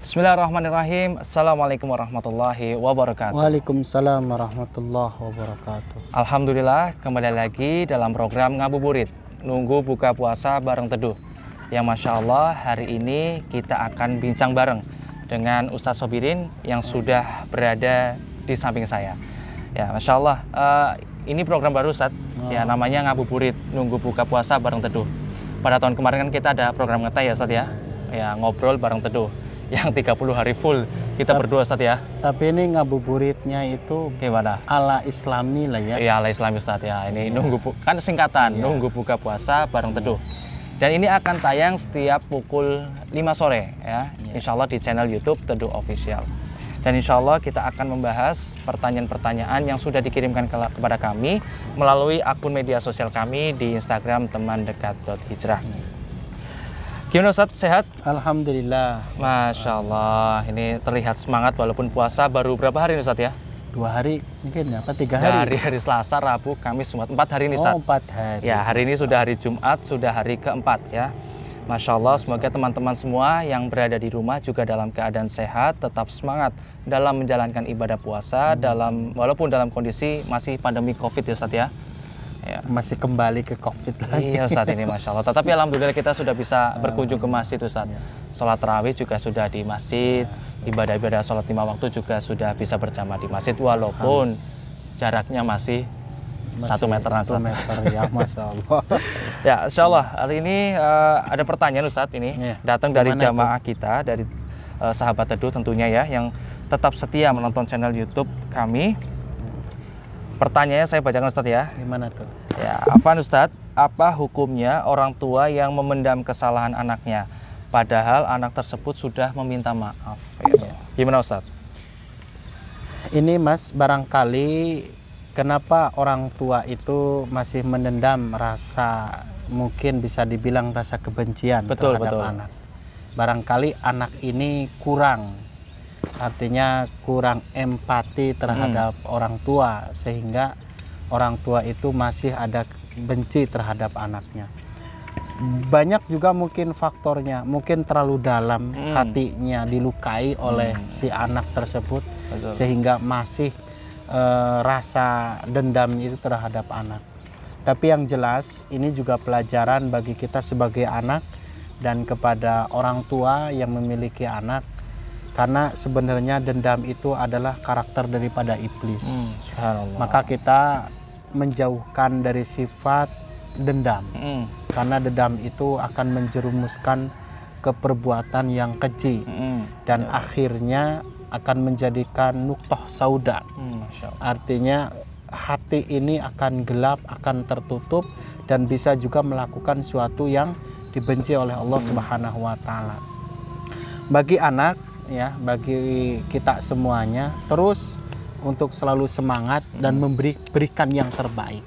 Bismillahirrahmanirrahim. Assalamualaikum warahmatullahi wabarakatuh. Waalaikumsalam warahmatullahi wabarakatuh. Alhamdulillah, kembali lagi dalam program Ngabuburit, nunggu buka puasa bareng teduh. Yang Masya Allah, hari ini kita akan bincang bareng dengan Ustadz Sobirin yang sudah berada di samping saya. Ya, Masya Allah, ini program baru Ustadz, ya namanya Ngabuburit, nunggu buka puasa bareng teduh. Pada tahun kemarin kan kita ada program ngeteh ya Ustadz ya ngobrol bareng teduh. Yang 30 hari full kita berdua Ustadz ya. Tapi ini ngabuburitnya itu Gimana? ala Islami lah ya. Iya, ala Islami Ustadz ya. Ini kan singkatan, nunggu buka puasa bareng teduh. Dan ini akan tayang setiap pukul 5 sore ya. Insya Allah di channel YouTube Teduh Official. Dan insya Allah kita akan membahas pertanyaan-pertanyaan yang sudah dikirimkan kepada kami melalui akun media sosial kami di Instagram temandekat.hijrah. Gimana Ustadz, sehat? Alhamdulillah. Masya Allah, ini terlihat semangat walaupun puasa baru berapa hari nih Ustadz ya? 2 hari mungkin apa 3 hari? Hari Selasa, Rabu, Kamis, Jumat, 4 hari nih Ustadz. 4 hari. Ya, hari ini sudah hari Jumat, sudah hari keempat ya. Masya Allah, semoga teman-teman semua yang berada di rumah juga dalam keadaan sehat, tetap semangat dalam menjalankan ibadah puasa, walaupun dalam kondisi masih pandemi COVID ya Ustadz ya. Ya. Masih kembali ke COVID lagi. Iya Ustadz ini Masya Allah. Tetapi Alhamdulillah kita sudah bisa berkunjung ke masjid Ustadz. Sholat tarawih juga sudah di masjid. Ibadah-ibadah sholat 5 waktu juga sudah bisa berjamaah di masjid. Walaupun jaraknya masih 1 meteran. 1 meter ya Masya Allah. Ya Insya Allah hari ini ada pertanyaan Ustadz ini. Datang dari jamaah kita, dari sahabat teduh tentunya ya. Yang tetap setia menonton channel YouTube kami. Pertanyaannya saya bacakan Ustadz ya. Gimana tuh? Ya, Afwan Ustadz, apa hukumnya orang tua yang memendam kesalahan anaknya padahal anak tersebut sudah meminta maaf? Gitu. Gimana Ustadz? Ini Mas, barangkali kenapa orang tua itu masih menendam rasa, mungkin bisa dibilang rasa kebencian terhadap anak. Barangkali anak ini artinya kurang empati terhadap orang tua, sehingga orang tua itu masih ada benci terhadap anaknya. Banyak juga mungkin faktornya, mungkin terlalu dalam hatinya dilukai oleh si anak tersebut. Sehingga masih rasa dendam itu terhadap anak. Tapi yang jelas ini juga pelajaran bagi kita sebagai anak dan kepada orang tua yang memiliki anak. Karena sebenarnya dendam itu adalah karakter daripada iblis. Maka kita menjauhkan dari sifat dendam. Karena dendam itu akan menjerumuskan ke perbuatan yang keji. Dan akhirnya akan menjadikan nuqtah sauda. Artinya hati ini akan gelap, akan tertutup, dan bisa juga melakukan sesuatu yang dibenci oleh Allah Subhanahu wa Ta'ala. Bagi anak, ya, bagi kita semuanya, terus untuk selalu semangat dan berikan yang terbaik.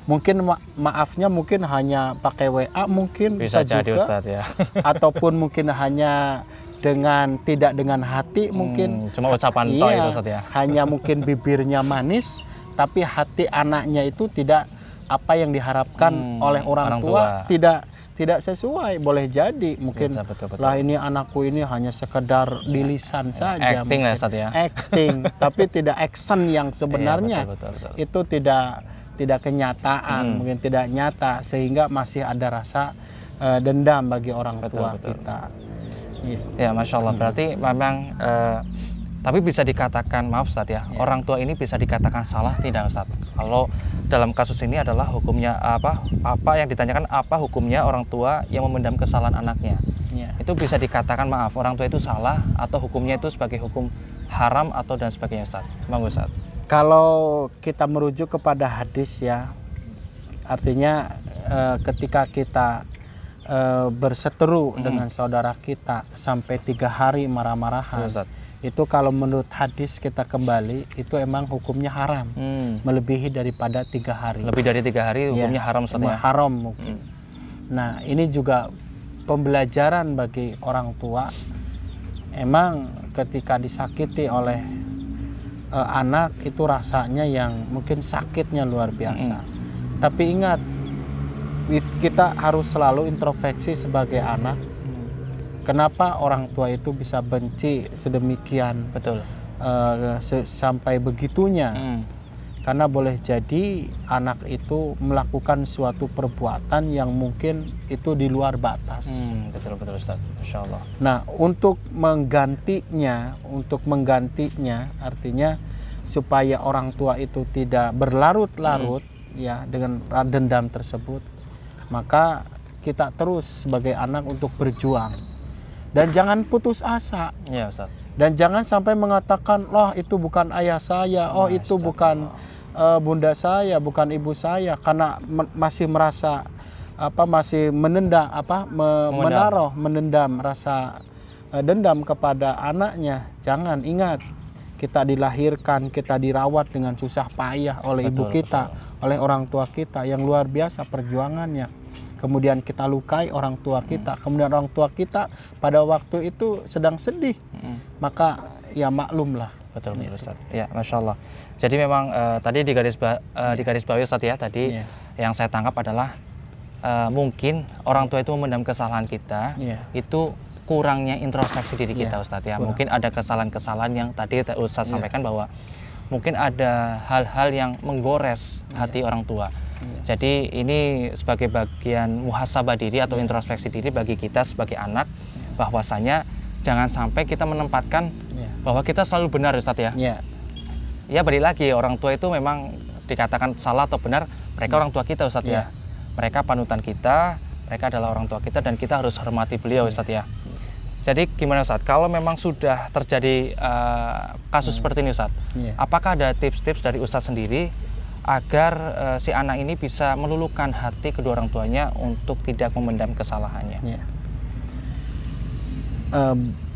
Mungkin maafnya mungkin hanya pakai WA, mungkin bisa jadi juga, Ustadz ya. ataupun mungkin hanya tidak dengan hati, mungkin cuma ucapan toh itu Ustadz ya. Hanya mungkin bibirnya manis, tapi hati anaknya itu tidak apa yang diharapkan oleh orang tua. Tidak sesuai. Boleh jadi mungkin betul. Lah ini anakku ini hanya sekedar di lisan saja, acting lah Ustadz ya. Acting tapi tidak action yang sebenarnya. Betul. Itu tidak kenyataan, mungkin tidak nyata, sehingga masih ada rasa dendam bagi orang tua kita. Ya Masya Allah, berarti memang tapi bisa dikatakan, maaf Ustadz ya, orang tua ini bisa dikatakan salah tidak Ustadz? Kalau dalam kasus ini adalah hukumnya apa yang ditanyakan, apa hukumnya orang tua yang memendam kesalahan anaknya? Itu bisa dikatakan maaf, orang tua itu salah, atau hukumnya itu sebagai hukum haram atau dan sebagainya Ustadz? Bang Ustadz. Kalau kita merujuk kepada hadis ya, artinya ketika kita berseteru dengan saudara kita sampai 3 hari marah-marahan, itu kalau menurut hadis kita kembali, itu emang hukumnya haram. Melebihi daripada 3 hari. Lebih dari 3 hari hukumnya haram semua. Haram mungkin. Nah, ini juga pembelajaran bagi orang tua. Emang ketika disakiti oleh anak itu rasanya yang mungkin sakitnya luar biasa. Tapi ingat, kita harus selalu introspeksi sebagai anak. Kenapa orang tua itu bisa benci sedemikian Betul. sampai begitunya? Karena boleh jadi anak itu melakukan suatu perbuatan yang mungkin itu di luar batas. Betul Ustaz. Masya Allah. Nah, untuk menggantinya artinya supaya orang tua itu tidak berlarut-larut ya dengan dendam tersebut, maka kita terus sebagai anak untuk berjuang dan jangan putus asa. Ya Ustaz. Dan jangan sampai mengatakan, loh itu bukan ayah saya, oh itu bukan bunda saya, bukan ibu saya, karena masih merasa masih menendam rasa dendam kepada anaknya. Jangan, ingat, kita dilahirkan, kita dirawat dengan susah payah oleh ibu kita, oleh orang tua kita yang luar biasa perjuangannya. Kemudian kita lukai orang tua kita, kemudian orang tua kita pada waktu itu sedang sedih, maka ya maklumlah. Betul Ustaz. Ya, Masya Allah. Jadi memang tadi di garis bawahi Ustaz ya, tadi yang saya tangkap adalah mungkin orang tua itu memendam kesalahan kita, itu kurangnya introspeksi diri kita Ustaz ya. Mungkin ada kesalahan-kesalahan yang tadi Ustaz sampaikan bahwa mungkin ada hal-hal yang menggores hati orang tua. Jadi ini sebagai bagian muhasabah diri atau introspeksi diri bagi kita sebagai anak, bahwasanya jangan sampai kita menempatkan bahwa kita selalu benar Ustaz ya. Ya balik lagi, orang tua itu memang dikatakan salah atau benar, mereka orang tua kita Ustaz ya. Mereka panutan kita, mereka adalah orang tua kita dan kita harus hormati beliau Ustaz ya. Jadi gimana Ustaz, kalau memang sudah terjadi kasus seperti ini Ustaz, apakah ada tips-tips dari Ustaz sendiri agar si anak ini bisa meluluhkan hati kedua orang tuanya untuk tidak memendam kesalahannya?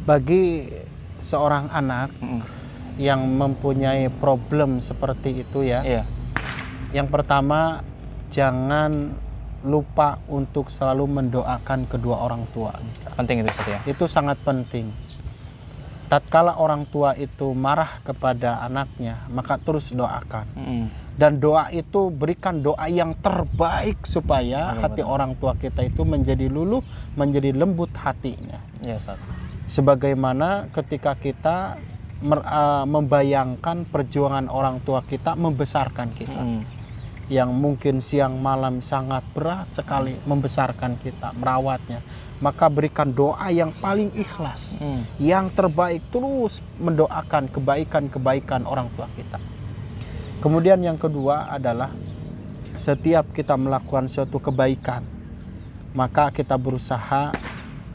Bagi seorang anak yang mempunyai problem seperti itu ya, yang pertama, jangan lupa untuk selalu mendoakan kedua orang tua. Penting itu Ustaz ya? Itu sangat penting. Tatkala orang tua itu marah kepada anaknya, maka terus doakan. Dan doa itu berikan doa yang terbaik supaya hati orang tua kita itu menjadi luluh, menjadi lembut hatinya. Ya Ustaz. Sebagaimana ketika kita membayangkan perjuangan orang tua kita membesarkan kita, yang mungkin siang malam sangat berat sekali membesarkan kita, merawatnya, maka berikan doa yang paling ikhlas, yang terbaik, terus mendoakan kebaikan-kebaikan orang tua kita. Kemudian yang kedua adalah setiap kita melakukan suatu kebaikan, maka kita berusaha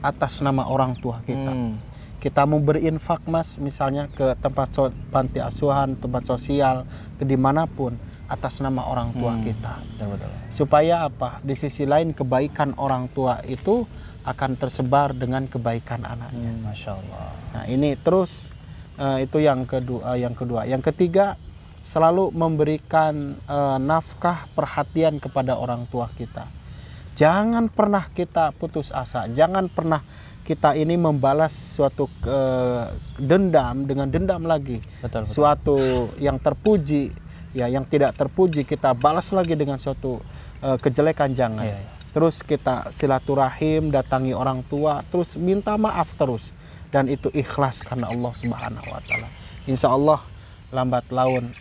atas nama orang tua kita. Kita mau berinfak Mas, misalnya ke tempat panti asuhan, tempat sosial, ke dimanapun, atas nama orang tua kita. Betul. Supaya apa? Di sisi lain kebaikan orang tua itu akan tersebar dengan kebaikan anaknya. Masya Allah. Nah ini terus itu yang kedua. Yang ketiga, selalu memberikan nafkah perhatian kepada orang tua kita. Jangan pernah kita putus asa, jangan pernah kita ini membalas suatu dendam dengan dendam lagi. Betul. Suatu yang terpuji, ya yang tidak terpuji kita balas lagi dengan suatu kejelekan, jangan. Terus kita silaturahim, datangi orang tua, terus minta maaf terus, dan itu ikhlas karena Allah Subhanahu wa taala. Insya Allah lambat laun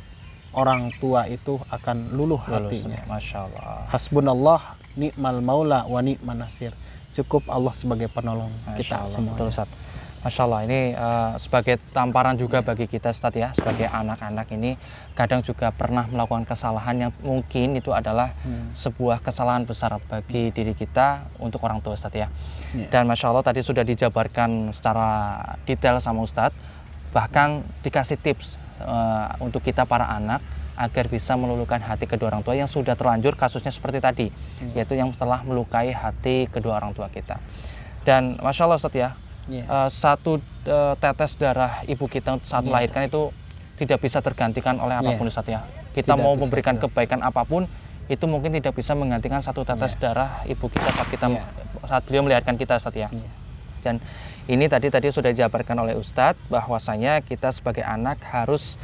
orang tua itu akan luluh hatinya. Masya Allah. Hasbunallah ni'mal maula wa ni'man nasir. Cukup Allah sebagai penolong kita semua. Betul Ustaz. Masya Allah, ini sebagai tamparan juga bagi kita Ustaz ya, sebagai anak-anak ini kadang juga pernah melakukan kesalahan yang mungkin itu adalah sebuah kesalahan besar bagi diri kita untuk orang tua Ustaz ya. Dan Masya Allah tadi sudah dijabarkan secara detail sama Ustaz, bahkan dikasih tips untuk kita para anak agar bisa meluluhkan hati kedua orang tua yang sudah terlanjur kasusnya seperti tadi, yaitu yang telah melukai hati kedua orang tua kita. Dan Masya Allah Ustaz ya, satu tetes darah ibu kita saat melahirkan itu tidak bisa tergantikan oleh apapun Ustaz ya. Kita tidak mau memberikan kebaikan apapun, itu mungkin tidak bisa menggantikan satu tetes darah ibu kita saat beliau melahirkan kita Ustaz ya. Dan ini tadi sudah dijabarkan oleh Ustadz bahwasanya kita sebagai anak harus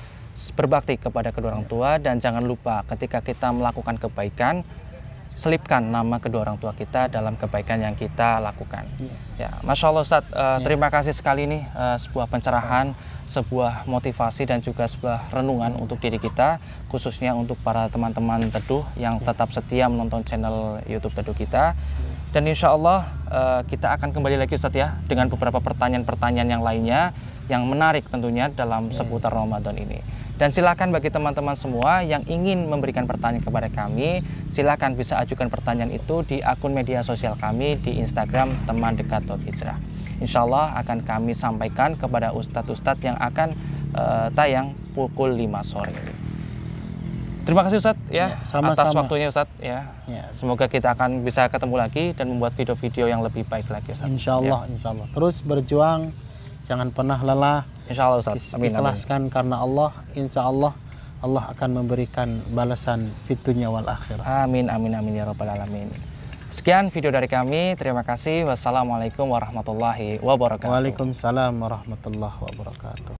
berbakti kepada kedua orang tua, dan jangan lupa ketika kita melakukan kebaikan, selipkan nama kedua orang tua kita dalam kebaikan yang kita lakukan. Ya, Masya Allah Ustadz, terima kasih sekali nih sebuah pencerahan, sebuah motivasi dan juga sebuah renungan untuk diri kita, khususnya untuk para teman-teman Teduh yang tetap setia menonton channel YouTube Teduh kita. Dan insya Allah kita akan kembali lagi Ustadz ya dengan beberapa pertanyaan-pertanyaan yang lainnya yang menarik tentunya dalam seputar Ramadan ini. Dan silakan bagi teman-teman semua yang ingin memberikan pertanyaan kepada kami, silakan bisa ajukan pertanyaan itu di akun media sosial kami di Instagram temandekat.hijrah. Insya Allah akan kami sampaikan kepada ustadz-ustadz yang akan tayang pukul 5 sore ini. Terima kasih Ustadz ya, sama-sama. Atas waktunya Ustadz ya. Semoga kita akan bisa ketemu lagi dan membuat video-video yang lebih baik lagi Ustadz. Insya Allah, insya Allah. Terus berjuang, jangan pernah lelah. Insya Allah Ustadz. Amin, ikhlaskan karena Allah, insya Allah Allah akan memberikan balasan fitunya wal akhirah. Amin, amin, amin ya rabbal alamin. Sekian video dari kami. Terima kasih. Wassalamualaikum warahmatullahi wabarakatuh. Waalaikumsalam warahmatullahi wabarakatuh.